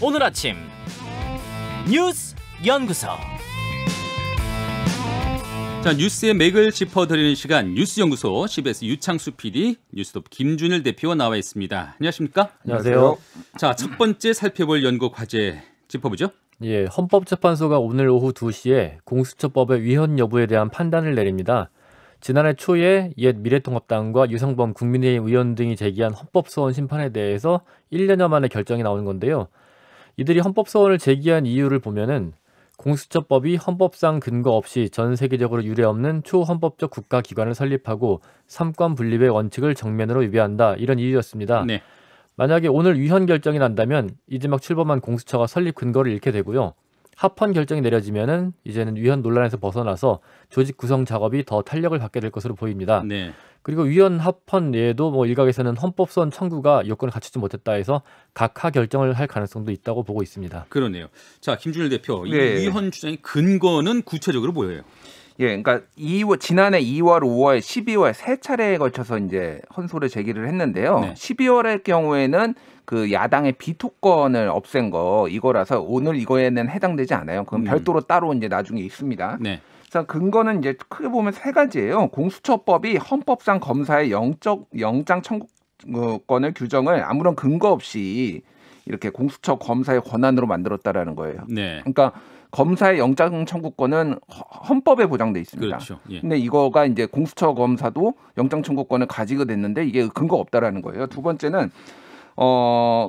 오늘 아침 뉴스 연구소. 자, 뉴스의 맥을 짚어드리는 시간 뉴스 연구소 CBS 유창수 PD, 뉴스톱 김준일 대표와 나와 있습니다. 안녕하십니까? 안녕하세요. 자, 첫 번째 살펴볼 연구 과제 짚어보죠. 예, 헌법재판소가 오늘 오후 2시에 공수처법의 위헌 여부에 대한 판단을 내립니다. 지난해 초에 옛 미래통합당과 유상범 국민의힘 의원 등이 제기한 헌법소원 심판에 대해서 1년여 만에 결정이 나오는 건데요. 이들이 헌법소원을 제기한 이유를 보면은 공수처법이 헌법상 근거 없이 전 세계적으로 유례없는 초헌법적 국가기관을 설립하고 삼권 분립의 원칙을 정면으로 위배한다, 이런 이유였습니다. 네. 만약에 오늘 위헌 결정이 난다면 이제 막 출범한 공수처가 설립 근거를 잃게 되고요. 합헌 결정이 내려지면은 이제는 위헌 논란에서 벗어나서 조직 구성 작업이 더 탄력을 받게 될 것으로 보입니다. 네. 그리고 위헌 합헌 외에도 일각에서는 헌법소원 청구가 요건을 갖추지 못했다 해서 각하 결정을 할 가능성도 있다고 보고 있습니다. 그러네요. 자, 김준일 대표, 이 네. 위헌 주장의 근거는 구체적으로 뭐예요? 예, 그러니까 지난해 2월, 5월, 12월 세 차례에 걸쳐서 이제 헌소를 제기를 했는데요. 네. 12월의 경우에는 그 야당의 비토권을 없앤 거 이거라서 오늘 이거에는 해당되지 않아요. 그럼 별도로 따로 이제 나중에 있습니다. 네. 그래서 근거는 이제 크게 보면 세 가지예요. 공수처법이 헌법상 검사의 영장 청구권을 규정을 아무런 근거 없이 이렇게 공수처 검사의 권한으로 만들었다라는 거예요. 네. 그러니까 검사의 영장 청구권은 헌법에 보장돼 있습니다. 그렇죠. 예. 근데 이거가 이제 공수처 검사도 영장 청구권을 가지게 됐는데 이게 근거 없다라는 거예요. 두 번째는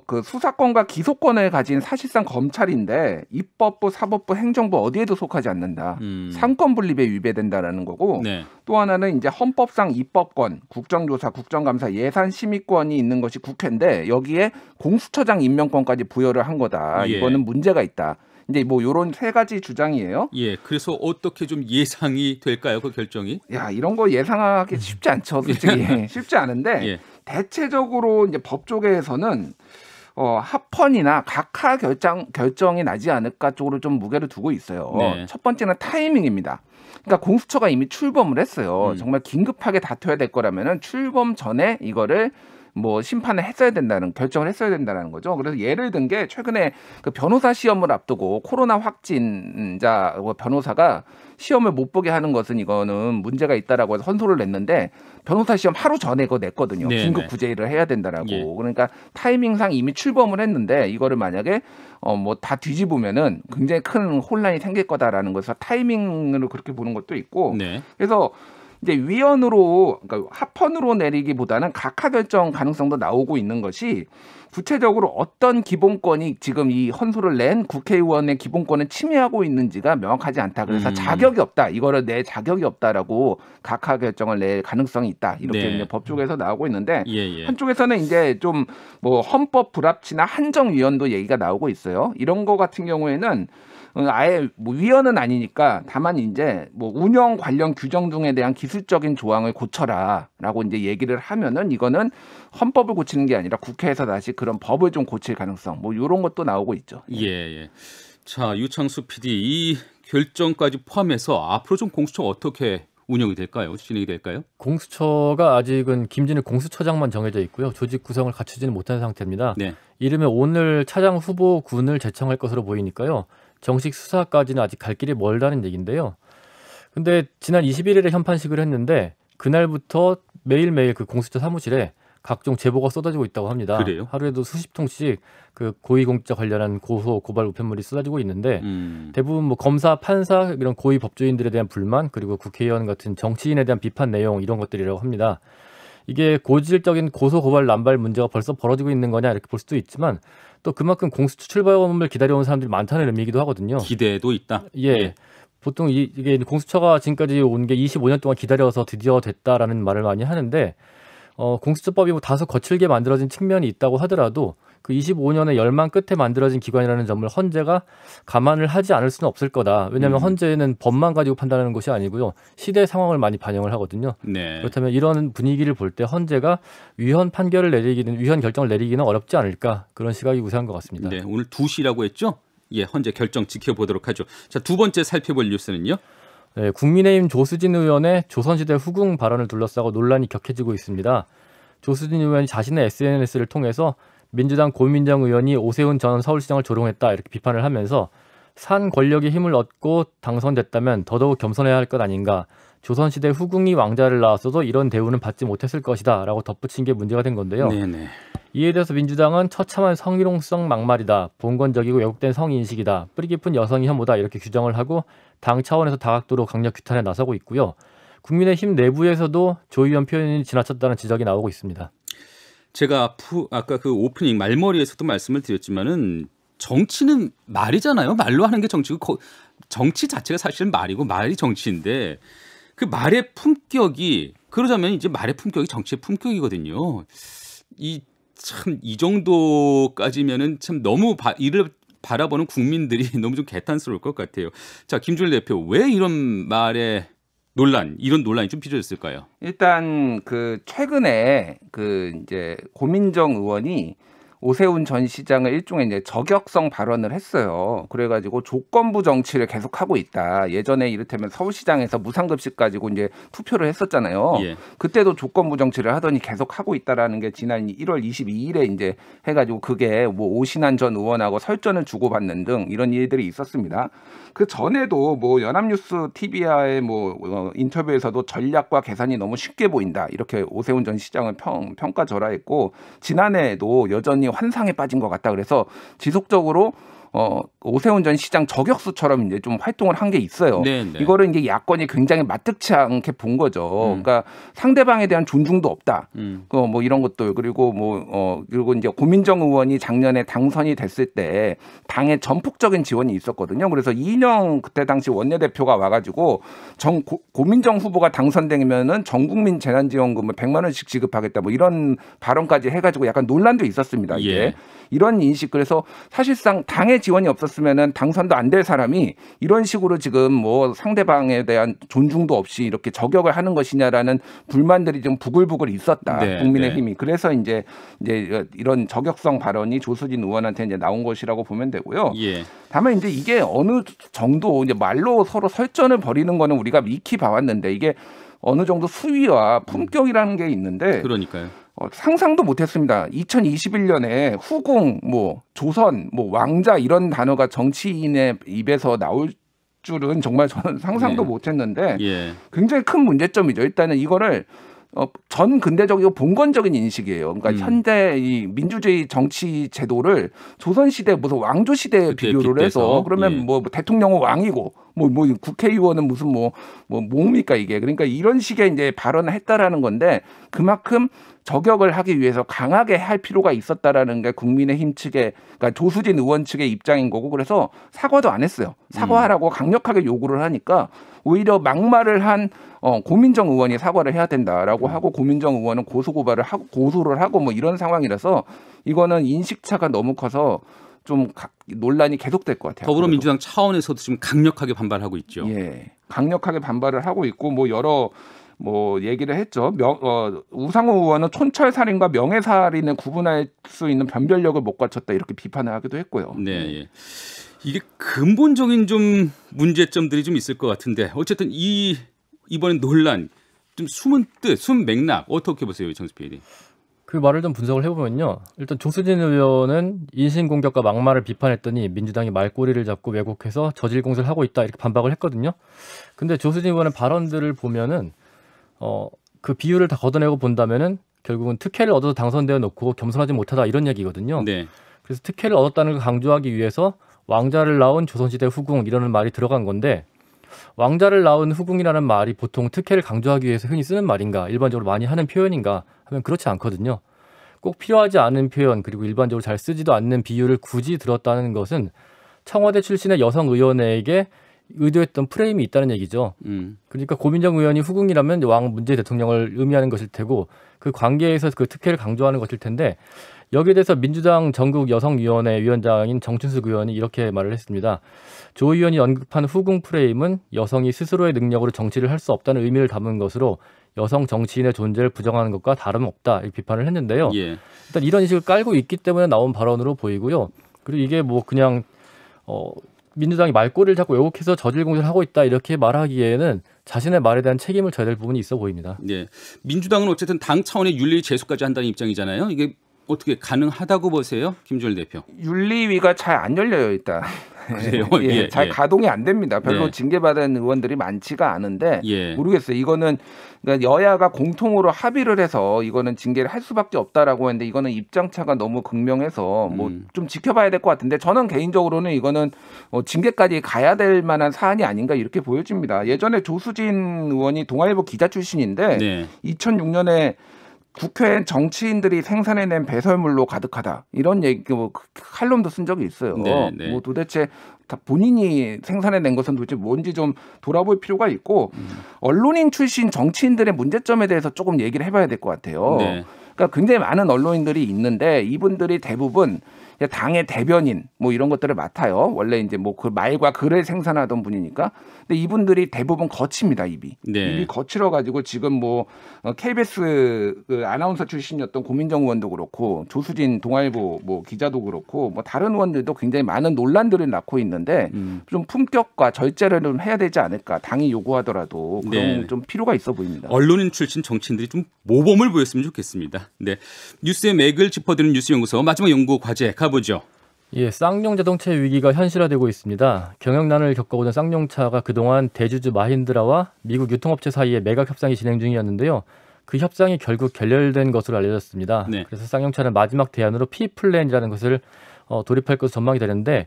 그 수사권과 기소권을 가진 사실상 검찰인데 입법부, 사법부, 행정부 어디에도 속하지 않는다. 삼권 분립에 위배된다라는 거고. 네. 또 하나는 이제 헌법상 입법권, 국정조사, 국정감사, 예산심의권이 있는 것이 국회인데 여기에 공수처장 임명권까지 부여를 한 거다. 예. 이거는 문제가 있다. 이제 요런 세 가지 주장이에요. 예. 그래서 어떻게 좀 예상이 될까요, 그 결정이? 야, 이런 거 예상하기 쉽지 않죠, 솔직히. 쉽지 않은데 예. 대체적으로 이제 법조계에서는 합헌이나 각하 결정이 나지 않을까 쪽으로 좀 무게를 두고 있어요. 네. 첫 번째는 타이밍입니다. 그러니까 공수처가 이미 출범을 했어요. 정말 긴급하게 다퉈야 될 거라면은 출범 전에 이거를 심판을 했어야 된다는 결정을 했어야 된다는 거죠. 그래서 예를 든 게 최근에 그 변호사 시험을 앞두고 코로나 확진자 변호사가 시험을 못 보게 하는 것은 이거는 문제가 있다라고 해서 헌소를 냈는데 변호사 시험 하루 전에 그거 냈거든요. 네네. 긴급 구제를 해야 된다라고. 예. 그러니까 타이밍상 이미 출범을 했는데 이거를 만약에 다 뒤집으면은 굉장히 큰 혼란이 생길 거다라는 것에서 타이밍으로 그렇게 보는 것도 있고. 네. 그래서 이제 위헌으로, 그러니까 합헌으로 내리기보다는 각하 결정 가능성도 나오고 있는 것이 구체적으로 어떤 기본권이 지금 이 헌소를 낸 국회의원의 기본권을 침해하고 있는지가 명확하지 않다. 그래서 자격이 없다. 이거를 내 자격이 없다라고 각하 결정을 낼 가능성이 있다. 이렇게 네. 이제 법조계에서 나오고 있는데 예. 한쪽에서는 이제 좀 헌법 불합치나 한정위헌도 얘기가 나오고 있어요. 이런 거 같은 경우에는 아예 위헌은 아니니까 다만 이제 운영 관련 규정 등에 대한 기술적인 조항을 고쳐라라고 이제 얘기를 하면은 이거는 헌법을 고치는 게 아니라 국회에서 다시 그런 법을 좀 고칠 가능성 이런 것도 나오고 있죠. 예. 자, 유창수 PD, 이 결정까지 포함해서 앞으로 좀 공수처 어떻게 운영이 될까요? 진행이 될까요? 공수처가 아직은 김진일 공수처장만 정해져 있고요. 조직 구성을 갖추지는 못한 상태입니다. 네. 이르면 오늘 차장 후보군을 제청할 것으로 보이니까요. 정식 수사까지는 아직 갈 길이 멀다는 얘기인데요. 근데 지난 21일에 현판식을 했는데 그날부터 매일매일 그 공수처 사무실에 각종 제보가 쏟아지고 있다고 합니다. 그래요? 하루에도 수십 통씩 그 고위공직자 관련한 고소, 고발 우편물이 쏟아지고 있는데 대부분 검사, 판사 이런 고위 법조인들에 대한 불만 그리고 국회의원 같은 정치인에 대한 비판 내용 이런 것들이라고 합니다. 이게 고질적인 고소, 고발, 남발 문제가 벌써 벌어지고 있는 거냐 이렇게 볼 수도 있지만 또 그만큼 공수처 출범을 기다려온 사람들이 많다는 의미이기도 하거든요. 기대도 있다. 예. 보통 이게 공수처가 지금까지 온 게 25년 동안 기다려서 드디어 됐다라는 말을 많이 하는데 공수처법이 다소 거칠게 만들어진 측면이 있다고 하더라도 그 25년의 열망 끝에 만들어진 기관이라는 점을 헌재가 감안을 하지 않을 수는 없을 거다. 왜냐하면 헌재는 법만 가지고 판단하는 것이 아니고요. 시대 상황을 많이 반영을 하거든요. 네. 그렇다면 이런 분위기를 볼 때 헌재가 위헌 결정을 내리기는 어렵지 않을까 그런 시각이 우세한 것 같습니다. 네, 오늘 2시라고 했죠? 예, 헌재 결정 지켜보도록 하죠. 자, 두 번째 살펴볼 뉴스는요? 네, 국민의힘 조수진 의원의 조선시대 후궁 발언을 둘러싸고 논란이 격해지고 있습니다. 조수진 의원이 자신의 SNS를 통해서 민주당 고민정 의원이 오세훈 전 서울시장을 조롱했다 이렇게 비판을 하면서 산 권력의 힘을 얻고 당선됐다면 더더욱 겸손해야 할 것 아닌가. 조선시대 후궁이 왕자를 낳았어도 이런 대우는 받지 못했을 것이다 라고 덧붙인 게 문제가 된 건데요. 네네. 이에 대해서 민주당은 처참한 성희롱성 막말이다. 봉건적이고 왜곡된 성인식이다. 뿌리 깊은 여성이 혐오다. 이렇게 규정을 하고 당 차원에서 다각도로 강력 규탄에 나서고 있고요. 국민의힘 내부에서도 조 의원 표현이 지나쳤다는 지적이 나오고 있습니다. 제가 아까 그 오프닝 말머리에서도 말씀을 드렸지만은 정치는 말이잖아요. 말로 하는 게 정치고 정치 자체가 사실은 말이고 말이 정치인데 그 말의 품격이 그러자면 이제 말의 품격이 정치의 품격이거든요. 이 정도까지면은 참 너무 이를 바라보는 국민들이 너무 좀 개탄스러울 것 같아요. 자, 김준일 대표 왜 이런 말에 이런 논란이 좀 빚어졌을까요? 일단 최근에 이제 고민정 의원이 오세훈 전 시장을 일종의 이제 저격성 발언을 했어요. 그래가지고 조건부 정치를 계속하고 있다. 예전에 이를테면 서울시장에서 무상급식 가지고 이제 투표를 했었잖아요. 예. 그때도 조건부 정치를 하더니 계속하고 있다라는 게 지난 1월 22일에 이제 해가지고 그게 뭐 오신환 전 의원하고 설전을 주고받는 등 이런 일들이 있었습니다. 그 전에도 뭐 연합뉴스 TV와의 인터뷰에서도 전략과 계산이 너무 쉽게 보인다. 이렇게 오세훈 전 시장을 평가절하했고 지난해에도 여전히 환상에 빠진 것 같다. 그래서 지속적으로 오세훈 전 시장 저격수처럼 이제 좀 활동을 한 게 있어요. 네네. 이거를 이제 야권이 굉장히 마뜩치 않게 본 거죠. 그러니까 상대방에 대한 존중도 없다. 뭐 이런 것들 그리고 그리고 이제 고민정 의원이 작년에 당선이 됐을 때 당에 전폭적인 지원이 있었거든요. 그래서 이인영 그때 당시 원내대표가 와가지고 고민정 후보가 당선되면은 전국민 재난지원금을 100만 원씩 지급하겠다. 뭐 이런 발언까지 해가지고 약간 논란도 있었습니다. 이게. 예. 이런 인식 그래서 사실상 당의 지원이 없었으면은 당선도 안 될 사람이 이런 식으로 지금 뭐 상대방에 대한 존중도 없이 이렇게 저격을 하는 것이냐라는 불만들이 좀 부글부글 있었다. 네, 국민의힘이 네. 그래서 이제 이런 저격성 발언이 조수진 의원한테 이제 나온 것이라고 보면 되고요. 예. 다만 이제 이게 어느 정도 이제 말로 서로 설전을 벌이는 거는 우리가 익히 봐왔는데 이게 어느 정도 수위와 품격이라는 게 있는데. 그러니까요. 상상도 못했습니다. 2021년에 후궁, 조선, 왕자 이런 단어가 정치인의 입에서 나올 줄은 정말 저는 상상도 네. 못했는데 예. 굉장히 큰 문제점이죠. 일단은 이거를 전 근대적이고 봉건적인 인식이에요. 그러니까 현대 이 민주주의 정치 제도를 조선 시대 무슨 왕조 시대에 비교를 해서 그러면 뭐 대통령은 왕이고 뭐 국회의원은 무슨 뭡니까 이게. 그러니까 이런 식의 이제 발언을 했다라는 건데 그만큼 저격을 하기 위해서 강하게 할 필요가 있었다라는 게 국민의힘 측의 그러니까 조수진 의원 측의 입장인 거고 그래서 사과도 안 했어요. 사과하라고 강력하게 요구를 하니까 오히려 막말을 한 고민정 의원이 사과를 해야 된다라고 하고 고민정 의원은 고소를 하고 뭐 이런 상황이라서 이거는 인식차가 너무 커서 좀 논란이 계속될 것 같아요. 더불어민주당 차원에서도 지금 강력하게 반발하고 있죠. 예, 강력하게 반발을 하고 있고 여러 얘기를 했죠. 우상호 의원은 촌철살인과 명예살인을 구분할 수 있는 변별력을 못 갖췄다 이렇게 비판을 하기도 했고요. 네, 예. 이게 근본적인 좀 문제점들이 좀 있을 것 같은데 어쨌든 이번엔 논란 좀 숨은 맥락 어떻게 보세요, 이창수 PD? 그 말을 좀 분석을 해보면요. 일단 조수진 의원은 인신공격과 막말을 비판했더니 민주당이 말꼬리를 잡고 왜곡해서 저질공세를 하고 있다 이렇게 반박을 했거든요. 근데 조수진 의원의 발언들을 보면은 그 비율을 다 걷어내고 본다면은 결국은 특혜를 얻어서 당선되어 놓고 겸손하지 못하다 이런 얘기거든요. 네. 그래서 특혜를 얻었다는 걸 강조하기 위해서 왕자를 낳은 조선시대 후궁 이라는 말이 들어간 건데 왕자를 낳은 후궁이라는 말이 보통 특혜를 강조하기 위해서 흔히 쓰는 말인가 일반적으로 많이 하는 표현인가 하면 그렇지 않거든요. 꼭 필요하지 않은 표현 그리고 일반적으로 잘 쓰지도 않는 비유를 굳이 들었다는 것은 청와대 출신의 여성 의원에게 의도했던 프레임이 있다는 얘기죠. 그러니까 고민정 의원이 후궁이라면 왕 문재인 대통령을 의미하는 것일 테고 그 관계에서 그 특혜를 강조하는 것일 텐데 여기에 대해서 민주당 전국 여성위원회 위원장인 정춘숙 의원이 이렇게 말을 했습니다. 조 의원이 언급한 후궁 프레임은 여성이 스스로의 능력으로 정치를 할 수 없다는 의미를 담은 것으로 여성 정치인의 존재를 부정하는 것과 다름없다 이렇게 비판을 했는데요. 예. 일단 이런 인식을 깔고 있기 때문에 나온 발언으로 보이고요. 그리고 이게 그냥 민주당이 말꼬리를 잡고 왜곡해서 저질공세를 하고 있다 이렇게 말하기에는 자신의 말에 대한 책임을 져야 될 부분이 있어 보입니다. 네, 민주당은 어쨌든 당 차원의 윤리 제소까지 한다는 입장이잖아요. 이게 어떻게 가능하다고 보세요, 김준일 대표? 윤리위가 잘 안 열려요 일단. 그래요? 예, 잘 가동이 안 됩니다. 별로 네. 징계받은 의원들이 많지가 않은데 예. 모르겠어요. 이거는 그러니까 여야가 공통으로 합의를 해서 이거는 징계를 할 수밖에 없다라고 했는데 이거는 입장차가 너무 극명해서 뭐 좀 지켜봐야 될 것 같은데 저는 개인적으로는 이거는 징계까지 가야 될 만한 사안이 아닌가 이렇게 보여집니다. 예전에 조수진 의원이 동아일보 기자 출신인데 네. 2006년에 국회 정치인들이 생산해낸 배설물로 가득하다 이런 얘기 뭐 칼럼도 쓴 적이 있어요. 네, 네. 뭐 도대체 다 본인이 생산해낸 것은 도대체 뭔지 좀 돌아볼 필요가 있고 언론인 출신 정치인들의 문제점에 대해서 조금 얘기를 해봐야 될 것 같아요. 네. 그러니까 굉장히 많은 언론인들이 있는데 이분들이 대부분 당의 대변인 뭐 이런 것들을 맡아요. 원래 이제 뭐 그 말과 글을 생산하던 분이니까. 근데 이분들이 대부분 거칩니다, 입이. 네. 입이 거칠어 가지고 지금 뭐 KBS 그 아나운서 출신이었던 고민정 의원도 그렇고 조수진 동아일보 뭐 기자도 그렇고 뭐 다른 의원들도 굉장히 많은 논란들을 낳고 있는데 좀 품격과 절제를 좀 해야 되지 않을까. 당이 요구하더라도 그런 네. 좀 필요가 있어 보입니다. 언론인 출신 정치인들이 좀 모범을 보였으면 좋겠습니다. 네, 뉴스의 맥을 짚어드는 뉴스연구소 마지막 연구 과제 가보죠. 예, 쌍용 자동차의 위기가 현실화되고 있습니다. 경영난을 겪어오던 쌍용차가 그동안 대주주 마힌드라와 미국 유통업체 사이에 매각 협상이 진행 중이었는데요. 그 협상이 결국 결렬된 것으로 알려졌습니다. 네. 그래서 쌍용차는 마지막 대안으로 P플랜이라는 것을 도입할 것으로 전망이 되는데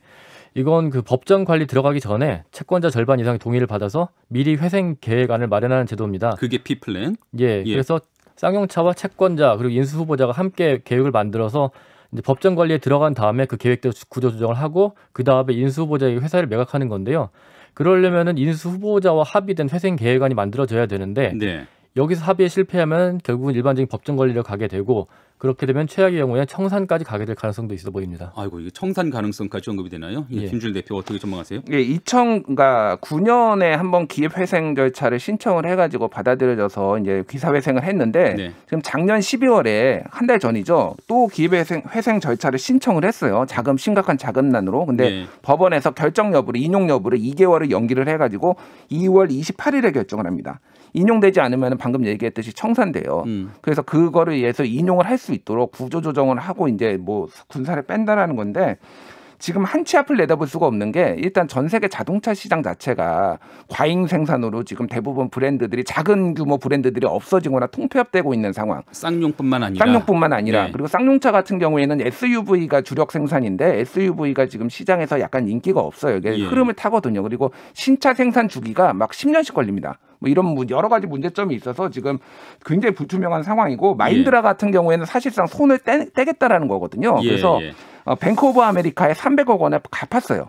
이건 그 법정 관리 들어가기 전에 채권자 절반 이상의 동의를 받아서 미리 회생 계획안을 마련하는 제도입니다. 그게 P플랜? 예, 그래서 쌍용차와 채권자 그리고 인수 후보자가 함께 계획을 만들어서 이제 법정 관리에 들어간 다음에 그 계획대로 구조 조정을 하고 그 다음에 인수 후보자에게 회사를 매각하는 건데요. 그러려면은 인수 후보자와 합의된 회생 계획안이 만들어져야 되는데 네. 여기서 합의에 실패하면 결국은 일반적인 법정 관리로 가게 되고 그렇게 되면 최악의 경우에 청산까지 가게 될 가능성도 있어 보입니다. 아이고 이게 청산 가능성까지 언급이 되나요? 예. 김준일 대표 어떻게 전망하세요? 예, 2009년에 한번 기업회생 절차를 신청을 해가지고 받아들여져서 이제 기사회생을 했는데 네. 지금 작년 12월에 한 달 전이죠. 또 기업회생 절차를 신청을 했어요. 심각한 자금난으로. 근데 네. 법원에서 결정 여부를 인용 여부를 2개월을 연기를 해가지고 2월 28일에 결정을 합니다. 인용되지 않으면 방금 얘기했듯이 청산돼요. 그래서 그거를 위해서 인용을 할 수 있도록 구조 조정을 하고 이제 뭐 군사를 뺀다라는 건데 지금 한 치 앞을 내다볼 수가 없는 게 일단 전 세계 자동차 시장 자체가 과잉 생산으로 지금 대부분 브랜드들이 작은 규모 브랜드들이 없어지거나 통폐합되고 있는 상황. 쌍용뿐만 아니라. 쌍용뿐만 아니라 네. 그리고 쌍용차 같은 경우에는 SUV가 주력 생산인데 SUV가 지금 시장에서 약간 인기가 없어요. 이게 예. 흐름을 타거든요. 그리고 신차 생산 주기가 막 10년씩 걸립니다. 뭐 이런 여러 가지 문제점이 있어서 지금 굉장히 불투명한 상황이고 마힌드라 같은 경우에는 사실상 손을 떼겠다라는 거거든요. 예, 그래서 예. 뱅크 오브 아메리카에 300억 원을 갚았어요.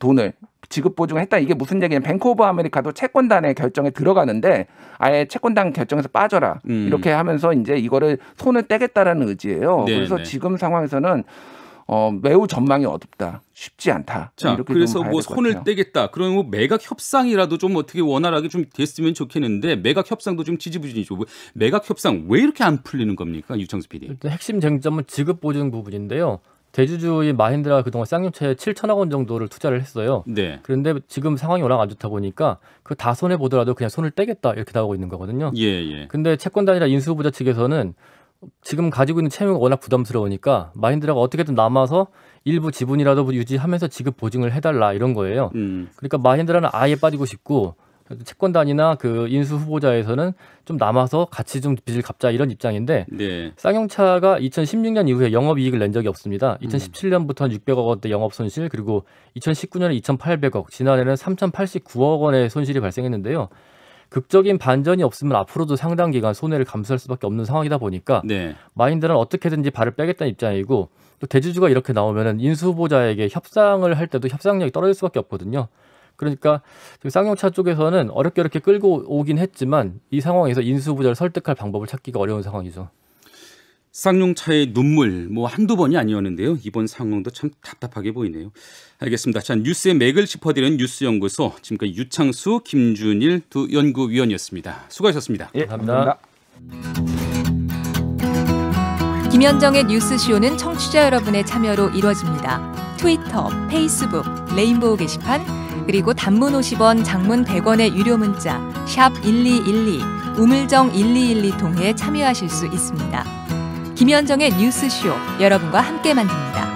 돈을 지급 보증을 했다. 이게 무슨 얘기냐면 뱅크 오브 아메리카도 채권단의 결정에 들어가는데 아예 채권단 결정에서 빠져라. 이렇게 하면서 이제 이거를 손을 떼겠다라는 의지예요. 네, 그래서 네. 지금 상황에서는 매우 전망이 어둡다. 쉽지 않다. 자, 이렇게 그래서 좀 봐야 뭐 될것 손을 같아요. 떼겠다. 그러면 뭐 매각 협상이라도 좀 어떻게 원활하게 좀 됐으면 좋겠는데 매각 협상도 좀 지지부진이죠. 매각 협상 왜 이렇게 안 풀리는 겁니까, 유창수 PD? 일단 핵심 쟁점은 지급 보증 부분인데요. 대주주인 마힌드라가 그동안 쌍용차에 7천억 원 정도를 투자를 했어요. 네. 그런데 지금 상황이 워낙 안 좋다 보니까 그 다 손해 보더라도 그냥 손을 떼겠다 이렇게 나오고 있는 거거든요. 예, 예. 근데 채권단이나 인수후보자 측에서는 지금 가지고 있는 채무가 워낙 부담스러우니까 마힌드라가 어떻게든 남아서 일부 지분이라도 유지하면서 지급 보증을 해달라 이런 거예요. 그러니까 마힌드라는 아예 빠지고 싶고 채권단이나 그 인수 후보자에서는 좀 남아서 같이 좀 빚을 갚자 이런 입장인데 네. 쌍용차가 2016년 이후에 영업이익을 낸 적이 없습니다. 2017년부터는 600억 원대 영업 손실 그리고 2019년에 2,800억 지난해는 3,089억 원의 손실이 발생했는데요. 극적인 반전이 없으면 앞으로도 상당 기간 손해를 감수할 수밖에 없는 상황이다 보니까 네. 마힌드라는 어떻게든지 발을 빼겠다는 입장이고 또 대주주가 이렇게 나오면은 인수 후보자에게 협상을 할 때도 협상력이 떨어질 수밖에 없거든요. 그러니까 쌍용차 쪽에서는 어렵게 끌고 오긴 했지만 이 상황에서 인수 후보자를 설득할 방법을 찾기가 어려운 상황이죠. 쌍용차의 눈물 뭐 한두 번이 아니었는데요. 이번 상황도 참 답답하게 보이네요. 알겠습니다. 자, 뉴스의 맥을 짚어드리는 뉴스연구소 지금까지 유창수, 김준일 두 연구위원이었습니다. 수고하셨습니다. 예, 감사합니다. 김현정의 뉴스쇼는 청취자 여러분의 참여로 이루어집니다. 트위터, 페이스북, 레인보우 게시판 그리고 단문 50원, 장문 100원의 유료 문자 샵 1212, 우물정 1212 통해 참여하실 수 있습니다. 김현정의 뉴스쇼 여러분과 함께 만듭니다.